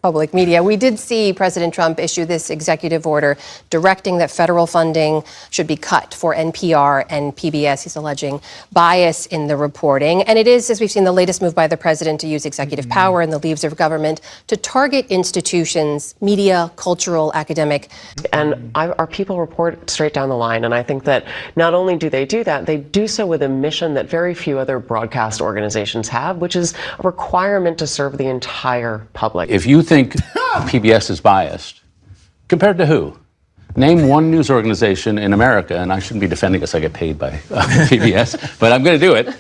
public media. We did see President Trump issue this executive order directing that federal funding should be cut for NPR and PBS. He's alleging bias in the reporting. And it is, as we've seen, the latest move by the president to use executive power and the leaves of government to target institutions, media, cultural, academic. And our people report straight down the line. And I think that not only do they do that, they do so with a mission that very few other broadcast organizations have, which is a requirement to serve the entire public. If you think PBS is biased, compared to who? Name one news organization in America, and I shouldn't be defending us, I get paid by PBS, but I'm going to do it.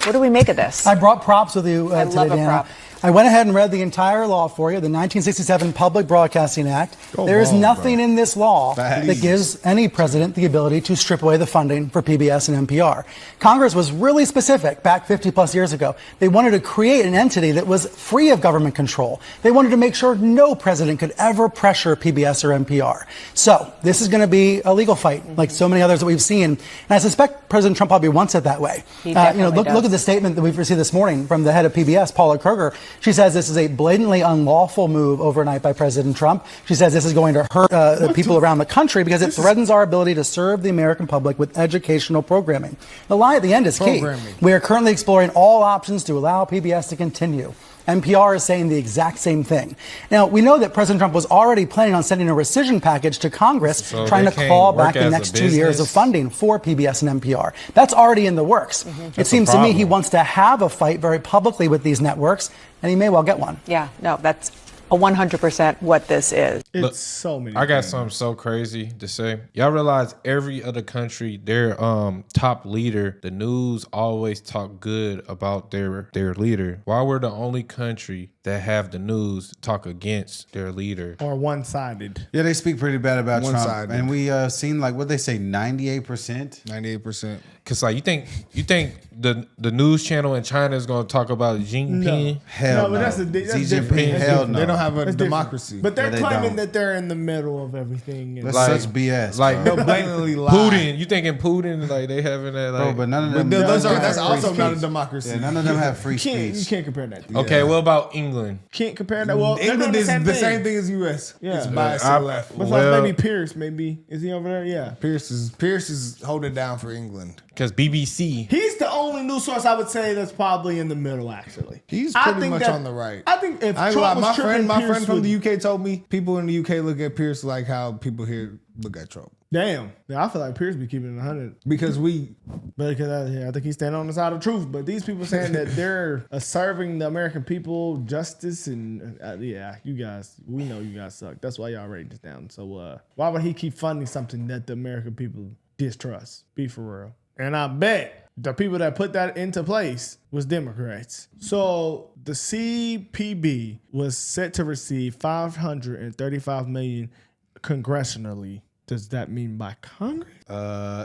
What do we make of this? I brought props with you I today, love a Dana. prop. I went ahead and read the entire law for you, the 1967 Public Broadcasting Act. There is nothing in this law that gives any president the ability to strip away the funding for PBS and NPR. Congress was really specific back 50 plus years ago. They wanted to create an entity that was free of government control. They wanted to make sure no president could ever pressure PBS or NPR. So this is going to be a legal fight, like so many others that we've seen. And I suspect President Trump probably wants it that way. He definitely look at the statement that we've received this morning from the head of PBS, Paula Kruger. She says this is a blatantly unlawful move overnight by President Trump. She says this is going to hurt the people around the country because it threatens our ability to serve the American public with educational programming. The lie at the end is key. We are currently exploring all options to allow PBS to continue. NPR is saying the exact same thing. Now, we know that President Trump was already planning on sending a rescission package to Congress, trying to claw back the next 2 years of funding for PBS and NPR. That's already in the works. It seems to me he wants to have a fight very publicly with these networks, and he may well get one. Yeah, no, that's 100% what this is. Look, so many. I got something so crazy to say. Y'all realize every other country, their top leader, the news always talk good about their leader. Why we're the only country that have the news talk against their leader? Or one-sided. Yeah, they speak pretty bad about Trump. One-sided. And we seen, like, what they say, 98%? 98%. Because, like, you think the news channel in China is going to talk about Xi Jinping? No. Hell no. But that's Xi different. Jinping, hell no. They don't have a democracy. But they're they claiming don't. that they're in the middle of everything. That's Like- such BS. Like, bro. They'll blatantly lie. Putin. You thinking Putin, like, they having that, like... Bro, but none of them. That's have also free not a speech. democracy. Yeah, none of them have free You speech. can't compare that. Okay, what about England? Can't compare that. Well, England is the thing. same thing as U.S. Yeah. It's biased to the left. Besides maybe Pierce, maybe. Is he over there? Yeah. Pierce is holding down for England. Because BBC. He's the only news source I would say that's probably in the middle, actually. He's I pretty think much that- on the right. I think if I ain't Trump gonna lie, was tripping, my Pierce friend from would- the UK told me people in the UK look at Pierce like how people here look at Trump. Damn. Yeah, I feel like Pierce be keeping it 100. Because we... Because I think he's standing on the side of truth. But these people saying that they're serving the American people justice and yeah, you guys, we know you guys suck. That's why y'all writing this down. So why would he keep funding something that the American people distrust? Be for real. And I bet the people that put that into place was Democrats. So the CPB was set to receive $535 million congressionally. Does that mean by Congress?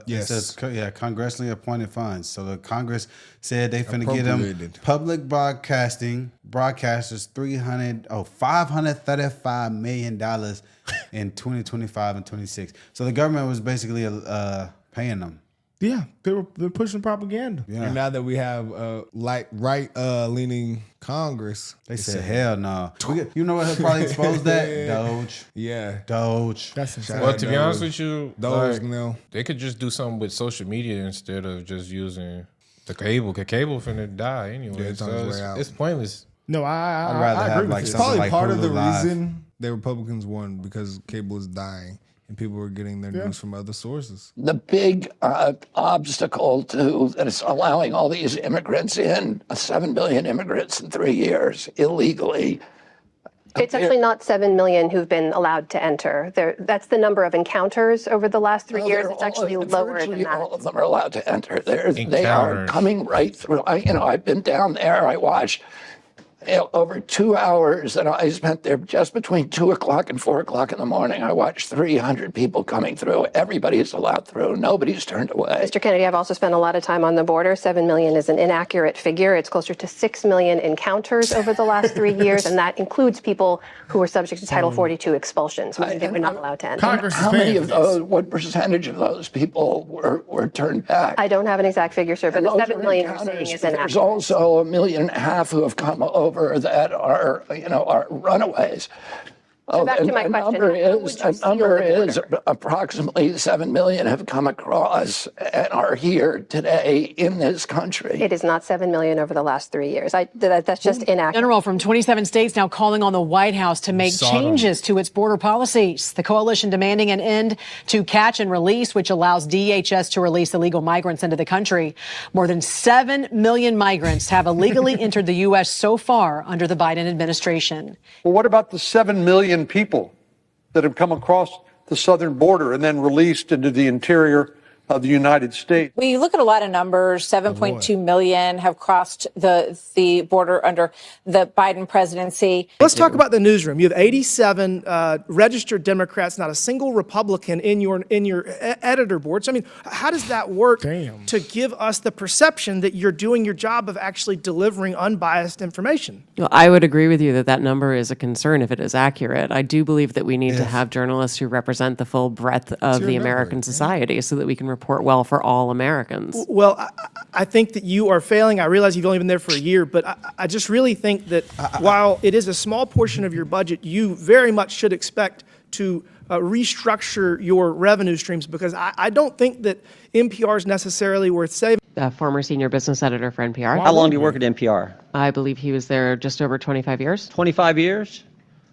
Yes. It says, congressionally appointed funds. So the Congress said they finna get them public broadcasters $535 million in 2025 and 26. So the government was basically paying them. Yeah, they're pushing propaganda. Yeah. And now that we have right-leaning Congress, They said, hell no. You know what will probably expose that? Doge. yeah, Doge. That's insane. Well, to be honest with you, those like, now. they could just do something with social media instead of just using the cable. Cause cable finna die anyway. Yeah, it's on its way out. It's pointless. No, I'd rather I have, agree like, with you. something Probably like part of the Hulu Live. reason the Republicans won because cable is dying and people were getting their news from other sources. The big obstacle to that is allowing all these immigrants in, 7 billion immigrants in 3 years illegally. It's actually not 7 million who've been allowed to enter. That's the number of encounters over the last 3 years. It's actually lower than that. All of them are allowed to enter. They are coming right through. I've been down there. I watched over 2 hours that I spent there just between 2 o'clock and 4 o'clock in the morning. I watched 300 people coming through. Everybody is allowed through. Nobody's turned away. Mr. Kennedy, I've also spent a lot of time on the border. 7 million is an inaccurate figure. It's closer to 6 million encounters over the last 3 years, and that includes people who were subject to Title 42 expulsions, meaning they were not allowed to enter. How many of those, what percentage of those people were turned back? I don't have an exact figure, sir, but the Those 7 are million you're saying encounters. is There's inaccurate. also 1.5 million who have come over over that are, are runaways. So back to my question. The number is approximately 7 million have come across and are here today in this country. It is not 7 million over the last 3 years. That's just inaccurate. General from 27 states now calling on the White House to make changes to its border policies. The coalition demanding an end to catch and release, which allows DHS to release illegal migrants into the country. More than 7 million migrants have illegally entered the U.S. so far under the Biden administration. Well, what about the 7 million people that have come across the southern border and then released into the interior of the United States? When you look at a lot of numbers, 7.2 million have crossed the border under the Biden presidency. Let's talk about the newsroom. You have 87 registered Democrats, not a single Republican in your editor board. So, I mean, how does that work to give us the perception that you're doing your job of actually delivering unbiased information? Well, I would agree with you that number is a concern if it is accurate. I do believe that we need to have journalists who represent the full breadth of the American society so that we can report well for all Americans. Well, I think that you are failing. I realize you've only been there for a year, but I just really think that while it is a small portion of your budget, you very much should expect to restructure your revenue streams, because I don't think that NPR is necessarily worth saving. Former senior business editor for NPR. How long do you work at NPR? I believe he was there just over 25 years. 25 years?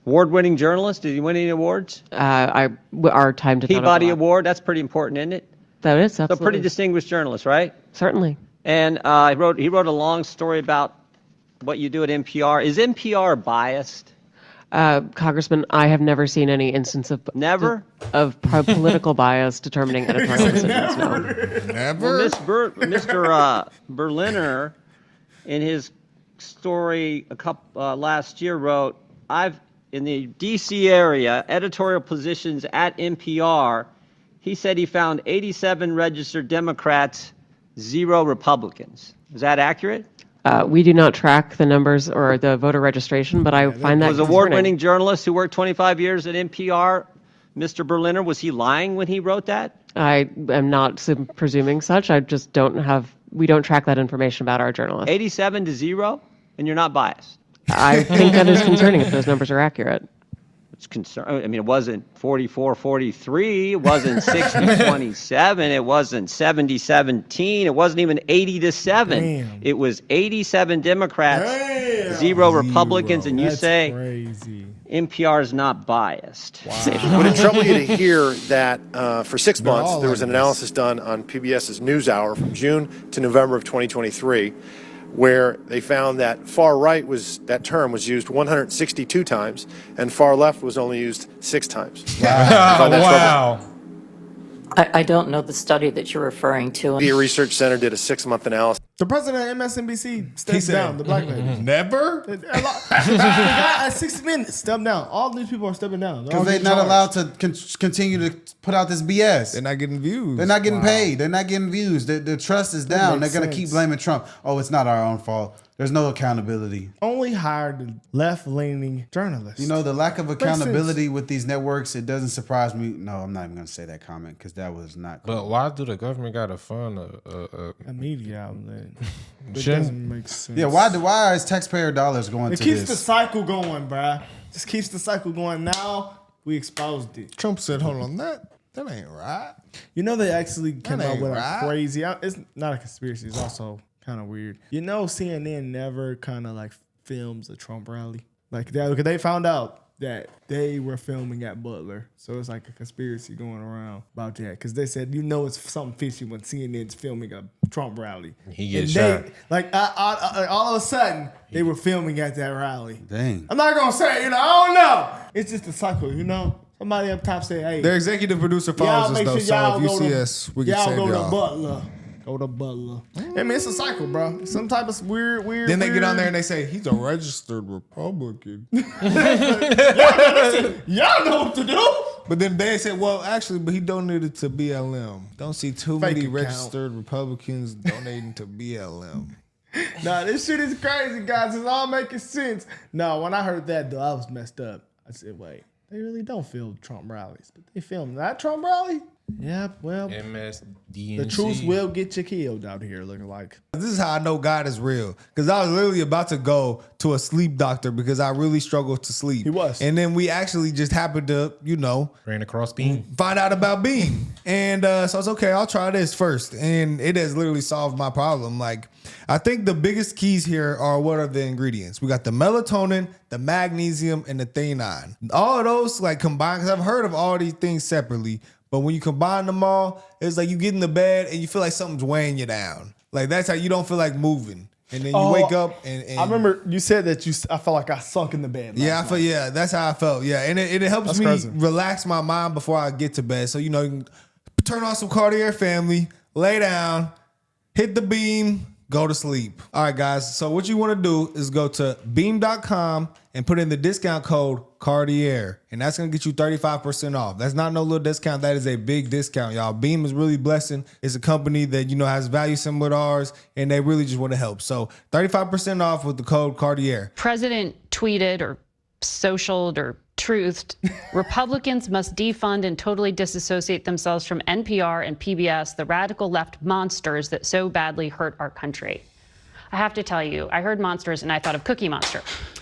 Award-winning journalist? Did he win any awards? Our time did not Peabody overlap. Award? That's pretty important, isn't it? That is, So absolutely. pretty distinguished journalist, right? Certainly. And he wrote a long story about what you do at NPR. Is NPR biased? Congressman, I have never seen any instance of political bias determining editorial decisions. No. Never. Well, Mr. Berliner, in his story last year, wrote, in the D.C. area, editorial positions at NPR, he said he found 87 registered Democrats, 0 Republicans. Is that accurate? We do not track the numbers or the voter registration, but I find that was award-winning journalist who worked 25 years at NPR, Mr. Berliner, was he lying when he wrote that? I am not presuming such. I just we don't track that information about our journalists. 87 to 0, and you're not biased. I think that is concerning if those numbers are accurate. It's I mean, it wasn't 44-43. It wasn't 60-27. It wasn't 70-17. It wasn't even 80-7. It was 87 Democrats, 0 Republicans, and you say NPR is not biased. Wow. Would it trouble you to hear that for 6 months there was an analysis done on PBS's NewsHour from June to November of 2023, where they found that far right that term was used 162 times, and far left was only used 6 times. Wow. I don't know the study that you're referring to. The Research Center did a 6-month analysis. The president of MSNBC stepped down. The black lady. Never? The guy at 60 Minutes stepped down. All these people are stepping down. Because they're not allowed to continue to put out this BS. They're not getting views. They're not getting paid. They're not getting views. The trust is down. They're going to keep blaming Trump. Oh, it's not our own fault. There's no accountability. Only hired left-leaning journalists. You know, the lack of accountability with these networks, it doesn't surprise me. No, I'm not even going to say that comment because that was not cool. But why do the government got to fund a media outlet? It doesn't make sense. Yeah, why is taxpayer dollars going to this? It keeps the cycle going, bruh. Just keeps the cycle going. Now we exposed it. Trump said, hold on, that ain't right. You know, they actually came out with right. a crazy, it's not a conspiracy, it's also kind of weird. You know, CNN never kind of like films a Trump rally. Like that, because they found out that they were filming at Butler. So it's like a conspiracy going around about that. Because they said, you know, it's something fishy when CNN's filming a Trump rally. He gets shot. Like all of a sudden, they were filming at that rally. Dang. I'm not going to say, I don't know. It's just a cycle, you know? Somebody up top say, hey. Their executive producer follows us, though, so if you see us, we can save y'all. Y'all go to Butler. Go to Butler. I mean, it's a cycle, bro. Some type of weird. Then they get on there and they say, he's a registered Republican. Y'all know what to do. But then they say, well, actually, but he donated to BLM. Don't see too many registered Republicans donating to BLM. Nah, this shit is crazy, guys. It's all making sense. No, when I heard that, though, I was messed up. I said, wait, they really don't film Trump rallies. But they film that Trump rally? Yeah, well, MSDNC. the truth will get you killed out here, looking like. This is how I know God is real. Because I was literally about to go to a sleep doctor because I really struggled to sleep. He was. And then we actually just happened to, ran across Beam. Find out about Beam. And so I was okay, I'll try this first. And it has literally solved my problem. Like, I think the biggest keys here are what are the ingredients? We got the melatonin, the magnesium, and the theanine. All of those like combined, because I've heard of all these things separately, but when you combine them all, it's like you get in the bed and you feel like something's weighing you down. Like that's how you don't feel like moving. And then you wake up and I remember you said that I felt like I sunk in the bed. That's how I felt. Yeah. And it helps me relax my mind before I get to bed. So, you can turn on some Cartier Family, lay down, hit the Beam, go to sleep. All right, guys. So what you want to do is go to beam.com and put in the discount code Cartier. And that's going to get you 35% off. That's not no little discount. That is a big discount, y'all. Beam is really blessing. It's a company that, has value similar to ours, and they really just want to help. So 35% off with the code Cartier. President tweeted or socialed or truthed, Republicans must defund and totally disassociate themselves from NPR and PBS, the radical left monsters that so badly hurt our country. I have to tell you, I heard monsters and I thought of Cookie Monster.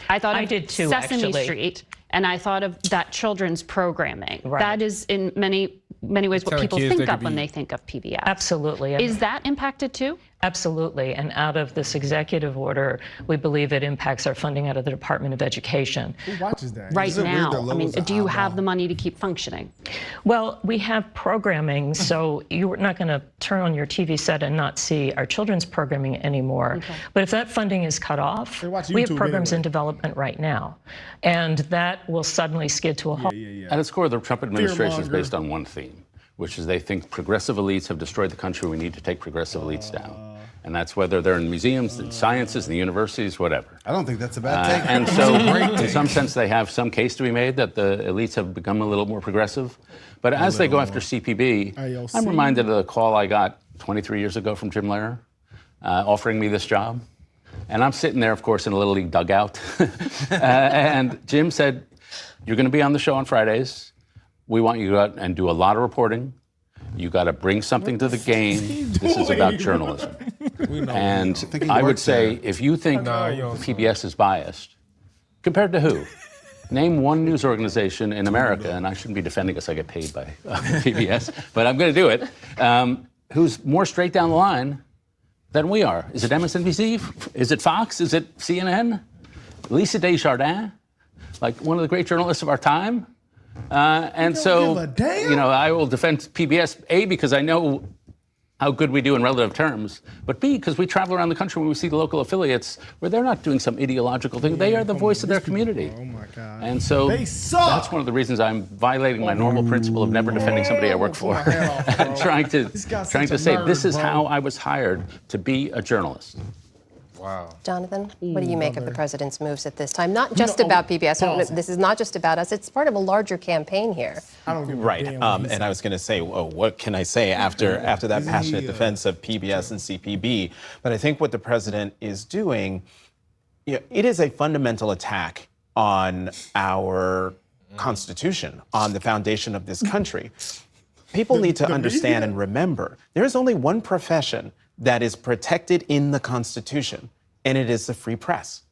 I thought of did too, Sesame actually. Street, and I thought of that children's programming. Right. That is in many ways what people think of when they think of PBS. Absolutely. Is that impacted too? Absolutely. And out of this executive order, we believe it impacts our funding out of the Department of Education. Who watches that? Right now, do you have the money to keep functioning? Well, we have programming, so you're not going to turn on your TV set and not see our children's programming anymore. Okay. But if that funding is cut off, we have programs in development right now, and that will suddenly skid to a halt. At its core, the Trump administration is based on one theme, which is they think progressive elites have destroyed the country. We need to take progressive elites down. And that's whether they're in museums, the sciences, the universities, whatever. I don't think that's a bad take. And so, in some sense, they have some case to be made that the elites have become a little more progressive. But as they go after CPB, I'm reminded of the call I got 23 years ago from Jim Lehrer offering me this job. And I'm sitting there, of course, in a Little League dugout. And Jim said, "You're going to be on the show on Fridays. We want you to go out and do a lot of reporting. You got to bring something to the game. This is about journalism." And I would say, if you think PBS is biased, compared to who? Name one news organization in America, and I shouldn't be defending us, I get paid by PBS, but I'm going to do it, who's more straight down the line than we are. Is it MSNBC? Is it Fox? Is it CNN? Lisa Desjardins? Like one of the great journalists of our time? And so, I will defend PBS, A, because I know how good we do in relative terms, but B, because we travel around the country when we see the local affiliates where they're not doing some ideological thing. They are the voice of their community. Oh my God. And so that's one of the reasons I'm violating my normal principle of never defending somebody I work for and trying to say this is how I was hired to be a journalist. Wow. Jonathan, what do you make of the president's moves at this time? Not just about PBS. This is not just about us. It's part of a larger campaign here. Right. And I was going to say, what can I say after that passionate defense of PBS and CPB? But I think what the president is doing, it is a fundamental attack on our Constitution, on the foundation of this country. People need to understand and remember, there is only one profession that is protected in the Constitution, and it is the free press.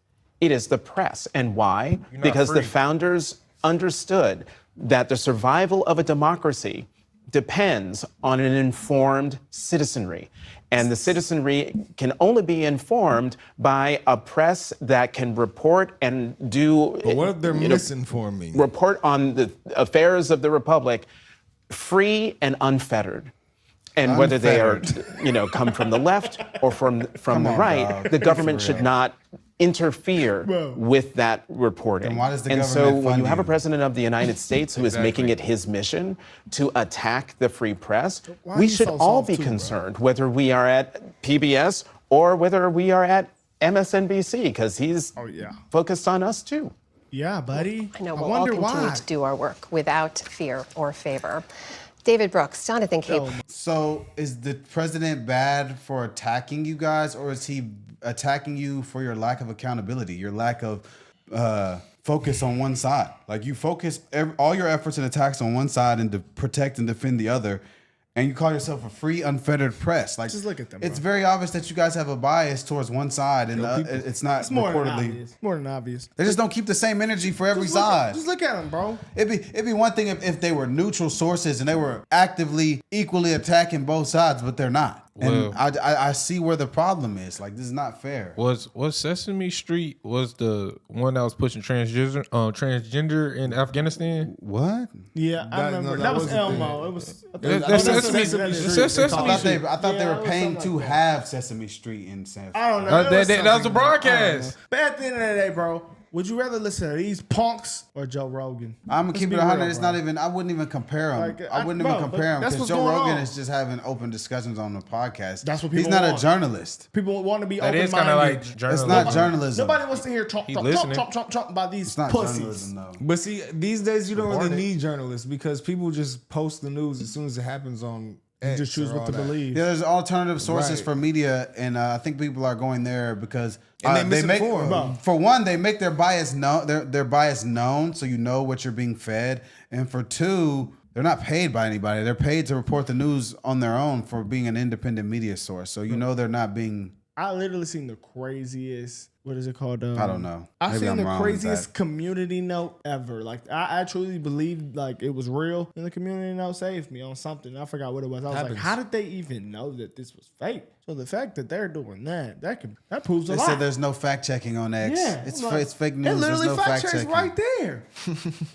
It is the press. And why? Because the founders understood that the survival of a democracy depends on an informed citizenry. And the citizenry can only be informed by a press that can report and do... But what if they're misinforming? Report on the affairs of the Republic free and unfettered. And whether they are, come from the left or from the right, the government should not interfere with that reporting. Then why does the and government so when fund you have a you? president of the United States who is making it his mission to attack the free press, we should all be concerned whether we are at PBS or whether we are at MSNBC, because he's focused on us too. Yeah, buddy. I know, we'll all continue to do our work without fear or favor. David Brooks, Jonathan Cape. So is the president bad for attacking you guys, or is he attacking you for your lack of accountability, your lack of focus on one side? Like you focus all your efforts and attacks on one side and to protect and defend the other, and you call yourself a free, unfettered press. Like, Just look at them, It's bro. very obvious that you guys have a bias towards one side, and it's not It's more than reportedly. obvious. More than obvious. They just don't keep the same energy for every side. Just look at them, bro. It'd be one thing if they were neutral sources and they were actively equally attacking both sides, but they're not. Well- And I see where the problem is. Like, this is not fair. Was Sesame Street was the one that was pushing transgender in Afghanistan? What? Yeah, I remember. That was Elmo. It was. That's Sesame Street. I thought they were paying to have Sesame Street in San I don't know. That was a broadcast. But at the end of the day, bro, would you rather listen to these punks or Joe Rogan? I'm gonna Let's keep be it 100. real, It's bro. not even. I wouldn't even compare them. Like, I wouldn't bro, even compare them that's because what's Joe going Rogan on. is just having open discussions on the podcast. That's what He's people not want. a journalist. People want to be That open-minded. is kind of like journalism. It's not journalism. Nobody wants to hear talk about these It's not pussies. journalism, though. But see, these days you don't really Reported. need journalists because people just post the news as soon as it happens on X. Just choose or what to all that. believe. Yeah, there's alternative sources Right. for media, and I think people are going there because And they make, misinform. for one, they make their bias known. Their bias known, so you know what you're being fed. And for two, they're not paid by anybody. They're paid to report the news on their own for being an independent media source. So you know they're not being. I literally seen the craziest. What is it called? I don't know. I've Maybe seen I'm the wrong with craziest that. community note ever. Like I truly believed like it was real, and the community note saved me on something. I forgot what it was. I was like, how did they even know that this was fake? So the fact that they're doing that proves a They lot. said there's no fact checking on X. Yeah, It's I'm like, it's fake it news. There's literally no fact fact checks checking. right there.